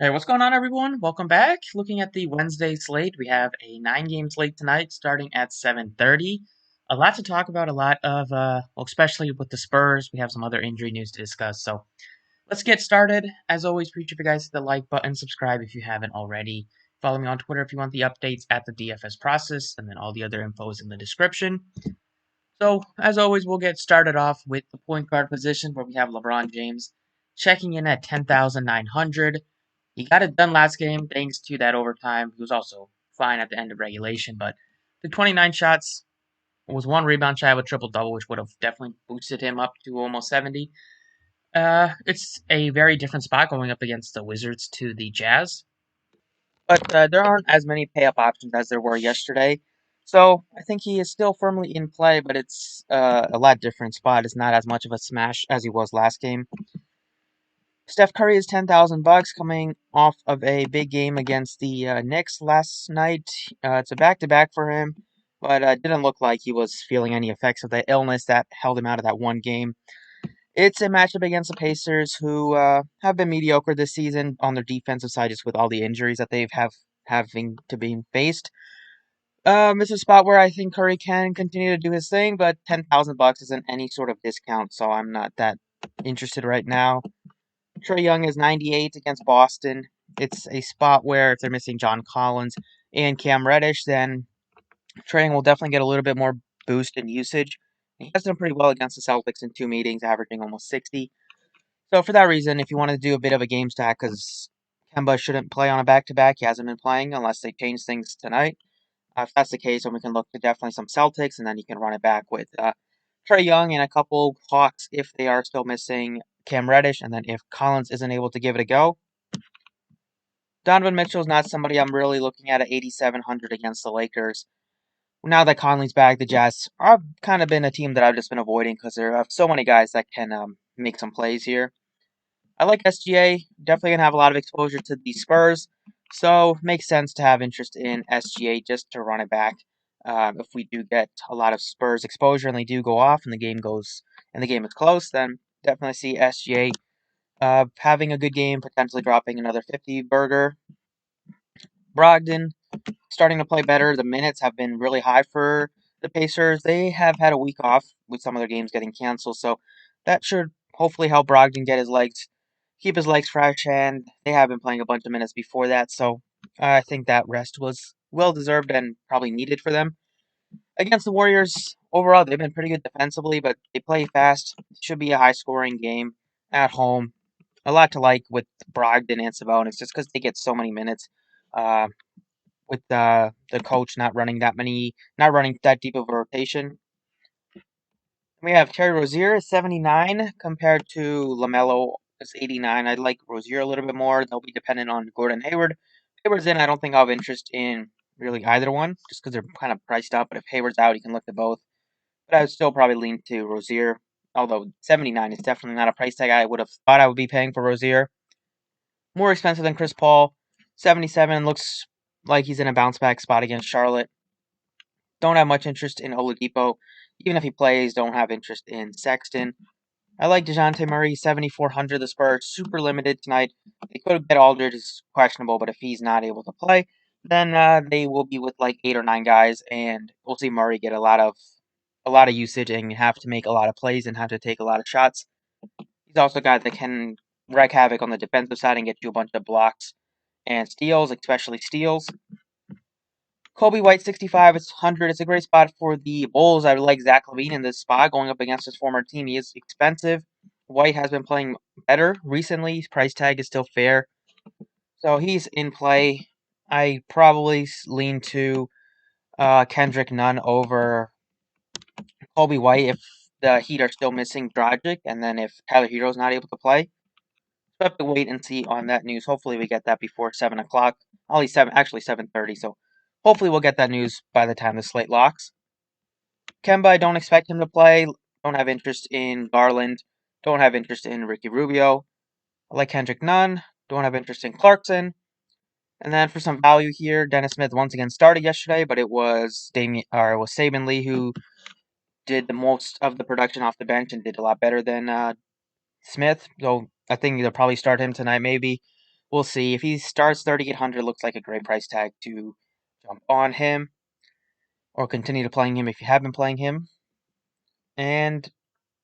Hey, what's going on, everyone? Welcome back. Looking at the Wednesday slate, we have a nine-game slate tonight, starting at 7:30. A lot to talk about. A lot of, especially with the Spurs, we have some other injury news to discuss. So let's get started. As always, appreciate you guys hit the like button, subscribe if you haven't already. Follow me on Twitter if you want the updates at the DFS process, and then all the other info is in the description. So, as always, we'll get started off with the point guard position where we have LeBron James checking in at 10,900. He got it done last game thanks to that overtime. He was also fine at the end of regulation, but the 29 shots was one rebound shy of a triple double, which would have definitely boosted him up to almost 70. It's a very different spot going up against the Wizards to the Jazz, but there aren't as many pay up options as there were yesterday. So I think he is still firmly in play, but it's a lot different spot. It's not as much of a smash as he was last game. Steph Curry is $10,000 coming off of a big game against the Knicks last night. It's a back-to-back for him, but didn't look like he was feeling any effects of the illness that held him out of that one game. It's a matchup against the Pacers, who have been mediocre this season on their defensive side, just with all the injuries that they've having to be faced. It's a spot where I think Curry can continue to do his thing, but $10,000 isn't any sort of discount, so I'm not that interested right now. Trae Young is 98 against Boston. It's a spot where if they're missing John Collins and Cam Reddish, then Trae Young will definitely get a little bit more boost in usage. He has done pretty well against the Celtics in two meetings, averaging almost 60. So for that reason, if you want to do a bit of a game stack, because Kemba shouldn't play on a back-to-back, he hasn't been playing unless they change things tonight. If that's the case, then we can look to definitely some Celtics, and then you can run it back with Trae Young and a couple Hawks if they are still missing Cam Reddish, and then if Collins isn't able to give it a go. Donovan Mitchell is not somebody I'm really looking at 8,700 against the Lakers. Now that Conley's back, the Jazz have kind of been a team that I've just been avoiding because there are so many guys that can make some plays here. I like SGA. Definitely gonna have a lot of exposure to the Spurs, so makes sense to have interest in SGA just to run it back. If we do get a lot of Spurs exposure and they do go off and the game is close, then definitely see SGA having a good game, potentially dropping another 50 burger. Brogdon starting to play better. The minutes have been really high for the Pacers. They have had a week off with some of their games getting canceled, so that should hopefully help Brogdon keep his legs fresh, and they have been playing a bunch of minutes before that, so I think that rest was well deserved and probably needed for them. Against the Warriors, overall, they've been pretty good defensively, but they play fast. It should be a high scoring game at home. A lot to like with Brogdon and Sabonis just because they get so many minutes. Uh, with the coach not running that deep of a rotation. We have Terry Rozier is 79 compared to LaMelo is 89. I like Rozier a little bit more. They'll be dependent on Gordon Hayward. Hayward's in. I don't think I'll have interest in really either one just because they're kind of priced up. But if Hayward's out, you can look at both. But I would still probably lean to Rozier. Although 79 is definitely not a price tag I would have thought I would be paying for Rozier. More expensive than Chris Paul. 77 looks like he's in a bounce back spot against Charlotte. Don't have much interest in Oladipo. Even if he plays, don't have interest in Sexton. I like DeJounte Murray, 7,400. The Spurs super limited tonight. They could have bet Aldridge is questionable, but if he's not able to play, then they will be with like 8 or 9 guys, and we'll see Murray get a lot of usage and have to make a lot of plays and have to take a lot of shots. He's also a guy that can wreak havoc on the defensive side and get you a bunch of blocks and steals, especially steals. Kobe White, 65, it's 100. It's a great spot for the Bulls. I would like Zach LaVine in this spot going up against his former team. He is expensive. White has been playing better recently. His price tag is still fair. So he's in play. I probably lean to Kendrick Nunn over Kobe White if the Heat are still missing Dragic, and then if Tyler Hero's not able to play. So I have to wait and see on that news. Hopefully we get that before 7 o'clock. Only 7:30, so hopefully we'll get that news by the time the slate locks. Kemba, I don't expect him to play. Don't have interest in Garland. Don't have interest in Ricky Rubio. I like Kendrick Nunn. Don't have interest in Clarkson. And then for some value here, Dennis Smith once again started yesterday, but it was Saban Lee who did the most of the production off the bench and did a lot better than Smith. So I think they'll probably start him tonight, maybe. we'll see. If he starts 3,800, looks like a great price tag to jump on him or continue to playing him if you have been playing him. And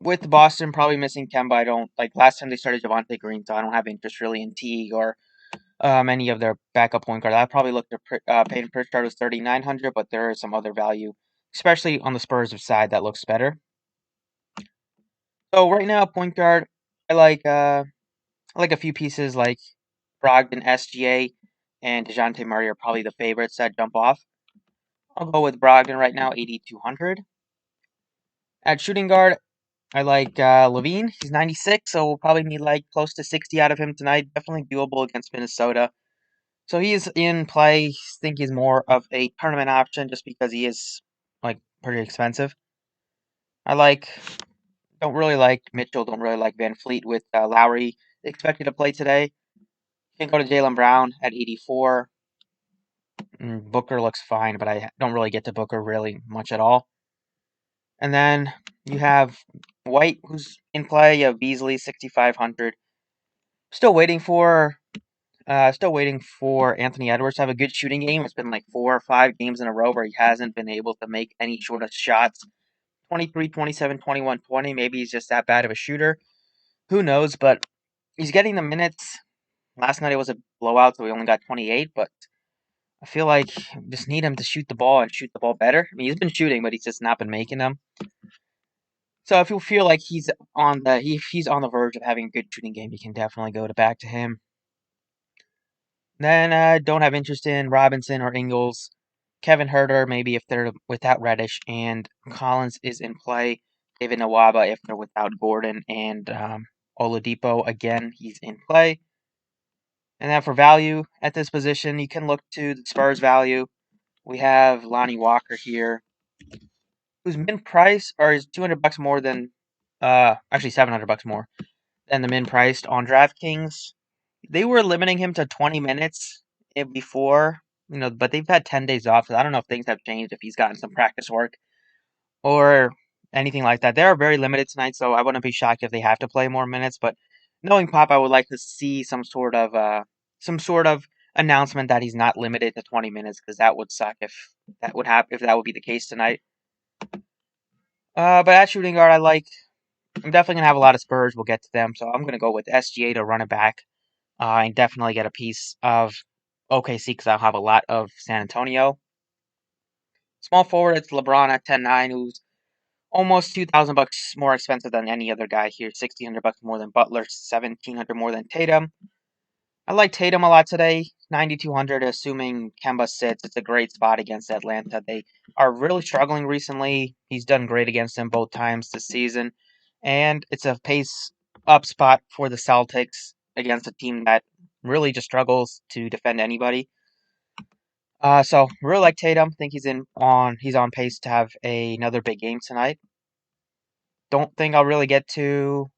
with Boston probably missing Kemba, I don't like last time they started Javonte Green, so I don't have interest really in Teague or any of their backup point guard. I probably looked at Peyton Pritchard was 3,900, but there is some other value, especially on the Spurs side, that looks better. So right now, point guard, I like a few pieces like Brogdon, SGA, and DeJounte Murray are probably the favorites that jump off. I'll go with Brogdon right now, 8,200. At shooting guard, I like Levine. He's 96, so we'll probably need like close to 60 out of him tonight. Definitely doable against Minnesota. So he's in play. I think he's more of a tournament option just because he is like pretty expensive. I like don't really like Mitchell. Don't really like Van Fleet with Lowry expected to play today. You can go to Jaylen Brown at 84. Booker looks fine, but I don't really get to Booker really much at all. And then you have White, who's in play. You have Beasley, 6,500. Still waiting for Anthony Edwards to have a good shooting game. It's been like 4 or 5 games in a row where he hasn't been able to make any sort of shots. 23, 27, 21, 20. Maybe he's just that bad of a shooter. Who knows? But he's getting the minutes. Last night it was a blowout, so he only got 28. But I feel like just need him to shoot the ball and shoot the ball better. I mean, he's been shooting, but he's just not been making them. So if you feel like he's on the verge of having a good shooting game, you can definitely go back to him. Then don't have interest in Robinson or Ingles. Kevin Herter, maybe if they're without Reddish, and Collins is in play. David Nawaba if they're without Gordon and Oladipo, again, he's in play. And then for value at this position, you can look to the Spurs value. We have Lonnie Walker here, whose min price or is $200 more than, actually $700 more than the min priced on DraftKings. They were limiting him to 20 minutes before, but they've had 10 days off. So I don't know if things have changed, if he's gotten some practice work or anything like that. They are very limited tonight, so I wouldn't be shocked if they have to play more minutes. But knowing Pop, I would like to see some sort of announcement that he's not limited to 20 minutes because that would suck if that would happen if that would be the case tonight. But at shooting guard, I'm definitely gonna have a lot of Spurs. We'll get to them, so I'm gonna go with SGA to run it back. And definitely get a piece of OKC because I'll have a lot of San Antonio. Small forward, it's LeBron at 10-9, who's almost $2,000 more expensive than any other guy here. $1,600 more than Butler, $1,700 more than Tatum. I like Tatum a lot today. 9,200, assuming Kemba sits. It's a great spot against Atlanta. They are really struggling recently. He's done great against them both times this season. And it's a pace up spot for the Celtics against a team that really just struggles to defend anybody. So really like Tatum. Think he's on pace to have another big game tonight. Don't think I'll really get to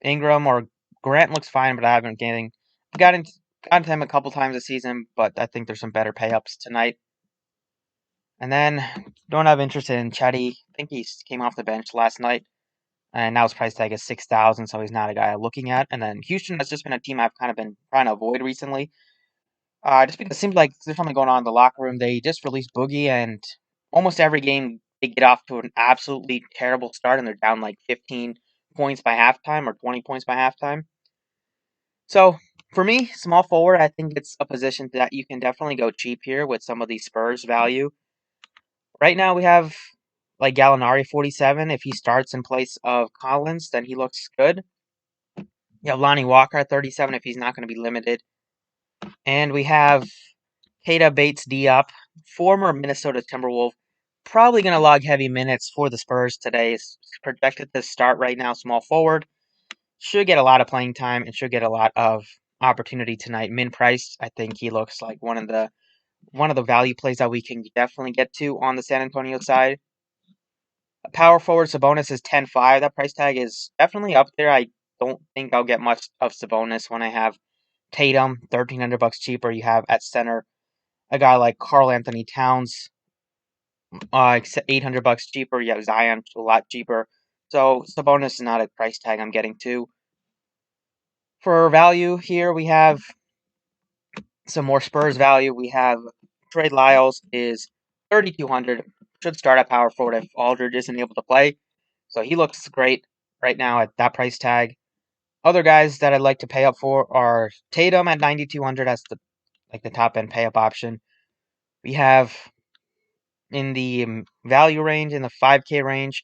Ingram or Grant looks fine, but I haven't gotten gotten to him a couple times this season, but I think there's some better pay-ups tonight. And then don't have interest in Chetty. I think he came off the bench last night, and now his price tag is 6,000, so he's not a guy I'm looking at. And then Houston has just been a team I've kind of been trying to avoid recently. Just because it seems like there's something going on in the locker room. They just released Boogie, and almost every game they get off to an absolutely terrible start, and they're down like 15 points by halftime or 20 points by halftime. So for me, small forward, I think it's a position that you can definitely go cheap here with some of the Spurs value. Right now we have like Gallinari 47. If he starts in place of Collins, then he looks good. You have Lonnie Walker at 37 if he's not going to be limited. And we have Keita Bates-Diop, former Minnesota Timberwolf, probably going to log heavy minutes for the Spurs today. Is projected to start right now, small forward. Should get a lot of playing time and should get a lot of opportunity tonight. Min priced, I think he looks like one of the value plays that we can definitely get to on the San Antonio side. Power forward Sabonis is 10-5. That price tag is definitely up there. I don't think I'll get much of Sabonis when I have Tatum, $1,300 cheaper. You have at center a guy like Karl Anthony Towns, $800 cheaper. You have Zion, a lot cheaper. So Sabonis is not a price tag I'm getting to. For value here, we have some more Spurs value. We have Trey Lyles is 3,200. Should start at power forward if Aldridge isn't able to play. So he looks great right now at that price tag. Other guys that I'd like to pay up for are Tatum at 9,200 as the top end pay up option. We have in the value range, in the 5K range.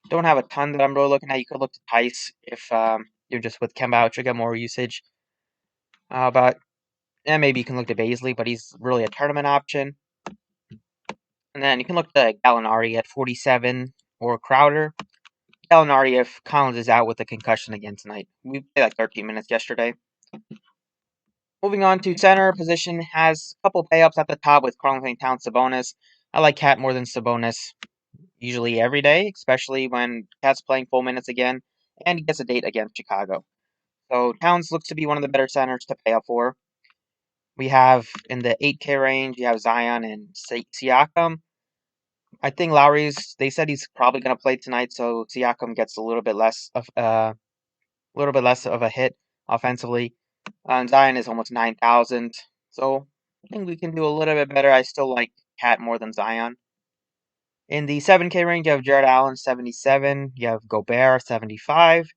Don't have a ton that I'm really looking at. You could look to Tice if you're just with Kemba out, you get more usage. But maybe you can look to Baisley, but he's really a tournament option. And then you can look to Gallinari at 47 or Crowder. Gallinari if Collins is out with a concussion again tonight. We played like 13 minutes yesterday. Moving on to center position, has a couple pay ups at the top with Karl-Anthony Towns, Sabonis. I like Cat more than Sabonis usually every day, especially when Cat's playing full minutes again, and he gets a date against Chicago. So Towns looks to be one of the better centers to pay up for. We have in the 8K range, you have Zion and Siakam. I think they said he's probably going to play tonight, so Siakam gets a little bit less of a hit offensively. And Zion is almost 9,000, so I think we can do a little bit better. I still like Cat more than Zion. In the 7K range, you have Jared Allen, 77. You have Gobert, 75.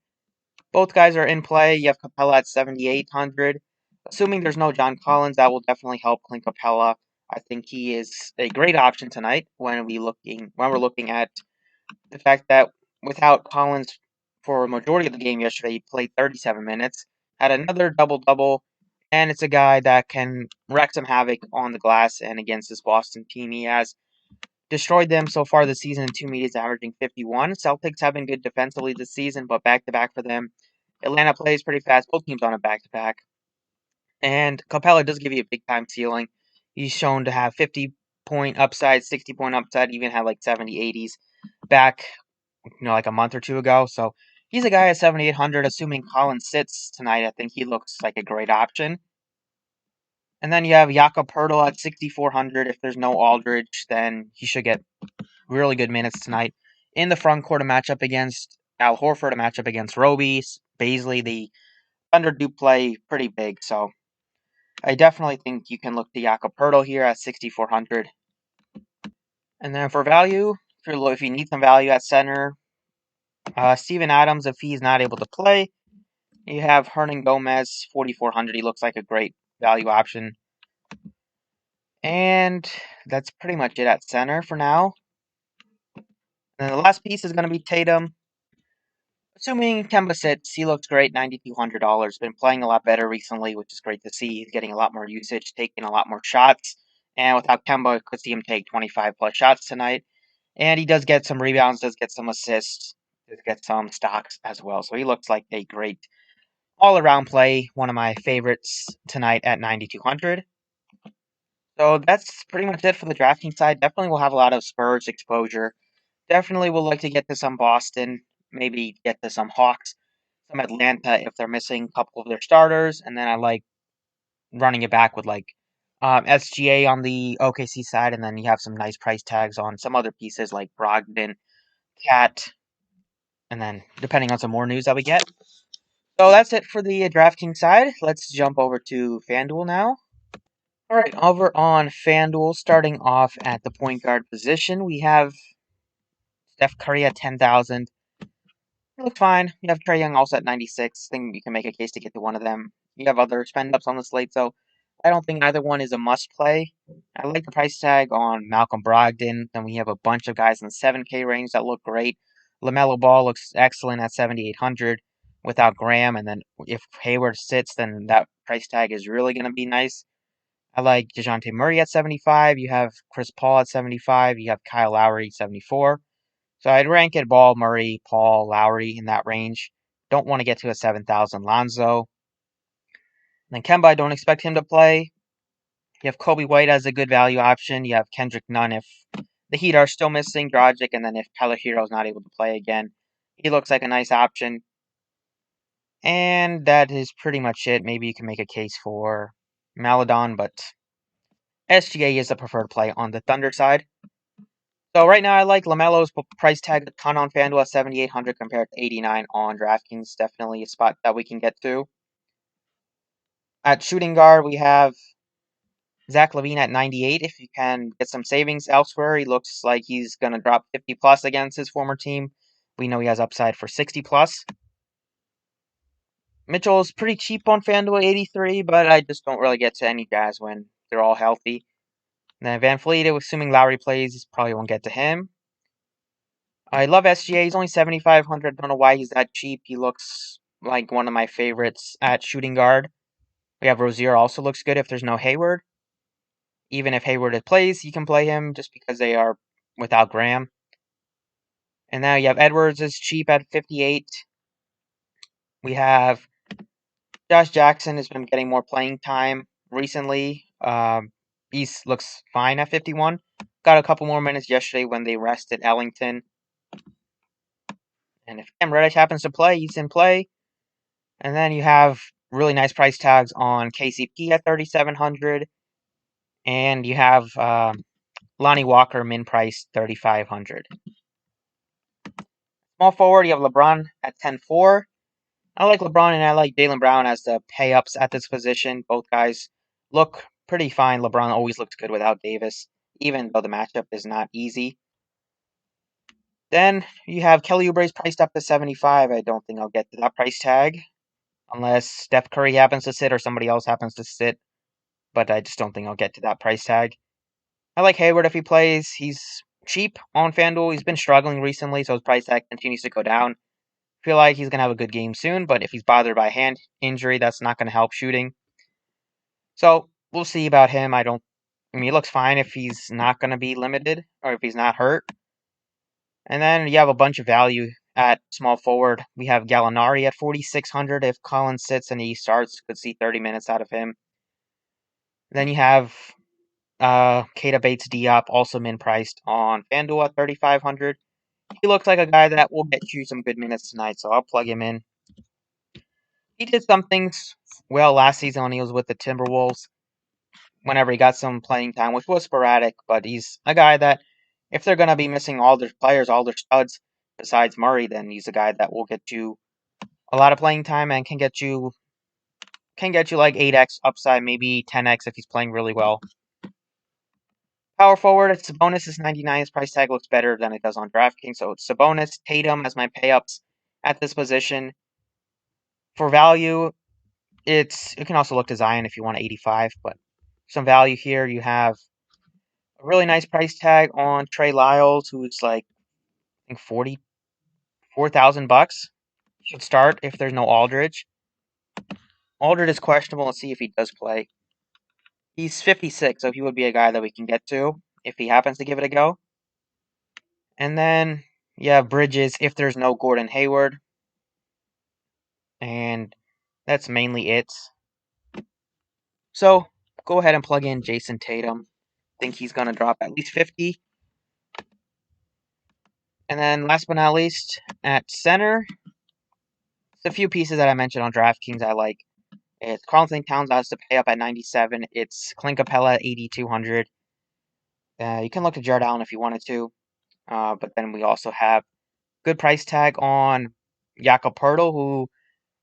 Both guys are in play. You have Capella at 7,800. Assuming there's no John Collins, that will definitely help Clint Capella. I think he is a great option tonight when we're looking at the fact that without Collins for a majority of the game yesterday, he played 37 minutes, had another double-double, and it's a guy that can wreak some havoc on the glass and against this Boston team. He has destroyed them so far this season in 2 meetings, averaging 51. Celtics have been good defensively this season, but back-to-back for them. Atlanta plays pretty fast. Both teams on a back-to-back. And Capella does give you a big-time ceiling. He's shown to have 50-point upside, 60-point upside, even had like 70, 80s back, like a month or two ago. So he's a guy at 7,800. Assuming Collins sits tonight, I think he looks like a great option. And then you have Jakob Poeltl at 6,400. If there's no Aldridge, then he should get really good minutes tonight. In the front court, a matchup against Al Horford, a matchup against Roby, Baisley. The Thunder do play pretty big, so I definitely think you can look to Jakob Poeltl here at 6,400. And then for value, if you need some value at center, Steven Adams, if he's not able to play, you have Hernan Gomez, 4,400. He looks like a great value option. And that's pretty much it at center for now. And the last piece is going to be Tatum. Assuming Kemba sits, he looks great, $9,200. Been playing a lot better recently, which is great to see. He's getting a lot more usage, taking a lot more shots. And without Kemba, I could see him take 25 plus shots tonight. And he does get some rebounds, does get some assists, does get some stocks as well. So he looks like a great all-around play, one of my favorites tonight at 9,200. So that's pretty much it for the drafting side. Definitely will have a lot of Spurs exposure. Definitely would like to get to some Boston, maybe get to some Hawks, some Atlanta if they're missing a couple of their starters, and then I like running it back with like SGA on the OKC side, and then you have some nice price tags on some other pieces like Brogdon, Cat, and then depending on some more news that we get. So that's it for the DraftKings side. Let's jump over to FanDuel now. All right, over on FanDuel, starting off at the point guard position, we have Steph Curry at 10,000. It looks fine. You have Trae Young also at 96. I think you can make a case to get to one of them. You have other spend ups on the slate, so I don't think either one is a must play. I like the price tag on Malcolm Brogdon. Then we have a bunch of guys in the 7K range that look great. LaMelo Ball looks excellent at 7,800 without Graham, and then if Hayward sits, then that price tag is really going to be nice. I like DeJounte Murray at 75. You have Chris Paul at 75. You have Kyle Lowry 74. So I'd rank it Ball, Murray, Paul, Lowry in that range. Don't want to get to a 7,000 Lonzo. Then Kemba, I don't expect him to play. You have Kobe White as a good value option. You have Kendrick Nunn if the Heat are still missing Dragic, and then if Tyler Hero is not able to play again. He looks like a nice option. And that is pretty much it. Maybe you can make a case for Maladon, but SGA is the preferred play on the Thunder side. So right now I like LaMelo's price tag a ton on FanDuel at 7,800 compared to 89 on DraftKings. Definitely a spot that we can get to. At shooting guard, we have Zach Levine at 98. If you can get some savings elsewhere, he looks like he's going to drop 50 plus against his former team. We know he has upside for 60 plus. Mitchell's pretty cheap on FanDuel, 83, but I just don't really get to any guys when they're all healthy. And then Van Fleet, assuming Lowry plays, probably won't get to him. I love SGA. He's only 7,500. Don't know why he's that cheap. He looks like one of my favorites at shooting guard. We have Rozier also looks good if there's no Hayward. Even if Hayward plays, you can play him just because they are without Graham. And now you have Edwards is cheap at 58. We have Josh Jackson has been getting more playing time recently. He looks fine at 51. Got a couple more minutes yesterday when they rested Ellington. And if Cam Reddish happens to play, he's in play. And then you have really nice price tags on KCP at 3,700. And you have Lonnie Walker min price 3,500. Small forward, you have LeBron at 10-4. I like LeBron and I like Jaylen Brown as the pay-ups at this position. Both guys look pretty fine. LeBron always looks good without Davis, even though the matchup is not easy. Then you have Kelly Oubre's priced up to 75. I don't think I'll get to that price tag unless Steph Curry happens to sit or somebody else happens to sit. But I just don't think I'll get to that price tag. I like Hayward if he plays. He's cheap on FanDuel. He's been struggling recently, so his price tag continues to go down. Feel like he's going to have a good game soon, but if he's bothered by hand injury, that's not going to help shooting. So we'll see about him. I mean, he looks fine if he's not going to be limited or if he's not hurt. And then you have a bunch of value at small forward. We have Gallinari at 4,600. If Collins sits and he starts, could see 30 minutes out of him. Then you have Keita Bates-Diop, also min priced on FanDuel at 3,500. He looks like a guy that will get you some good minutes tonight, so I'll plug him in. He did some things well last season when he was with the Timberwolves, whenever he got some playing time, which was sporadic, but he's a guy that, if they're going to be missing all their players, all their studs, besides Murray, then he's a guy that will get you a lot of playing time and can get you like 8x upside, maybe 10x if he's playing really well. Power forward, it's Sabonis is 99. His price tag looks better than it does on DraftKings, so it's Sabonis, Tatum as my pay-ups at this position. For value, you can also look to Zion if you want 85, but some value here. You have a really nice price tag on Trey Lyles, who's like I think $44,000. Should start if there's no Aldridge. Aldridge is questionable. Let's see if he does play. He's 56, so he would be a guy that we can get to if he happens to give it a go. And then you have Bridges if there's no Gordon Hayward. And that's mainly it. So go ahead and plug in Jason Tatum. Think he's going to drop at least 50. And then last but not least, at center, it's a few pieces that I mentioned on DraftKings I like. It's Carlton Towns has to pay up at 97. It's Clint Capella at 8,200. You can look at Jared Allen if you wanted to. But then we also have good price tag on Jakob Poeltl, who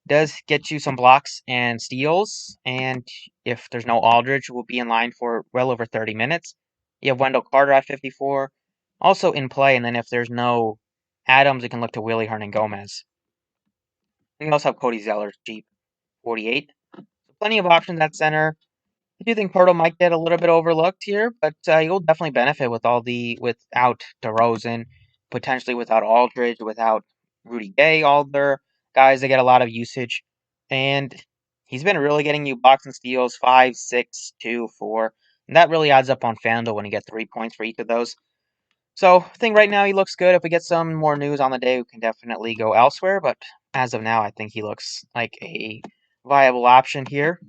does get you some blocks and steals. And if there's no Aldridge, will be in line for well over 30 minutes. You have Wendell Carter at 54. Also in play. And then if there's no Adams, you can look to Willie Hernan-Gomez. You also have Cody Zeller, cheap, 48. So plenty of options at center. I do think Porto might get a little bit overlooked here, but he'll definitely benefit without DeRozan, potentially without Aldridge, without Rudy Gay, all their guys that get a lot of usage. And he's been really getting you blocks and steals, 5, 6, 2, 4. And that really adds up on FanDuel when you get 3 points for each of those. So I think right now he looks good. If we get some more news on the day, we can definitely go elsewhere. But as of now, I think he looks like a viable option here.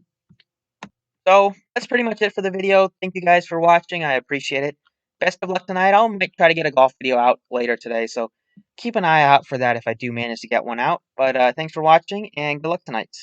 So that's pretty much it for the video. Thank you guys for watching. I appreciate it. Best of luck tonight. I'll try to get a golf video out later today. So keep an eye out for that if I do manage to get one out. But thanks for watching and good luck tonight.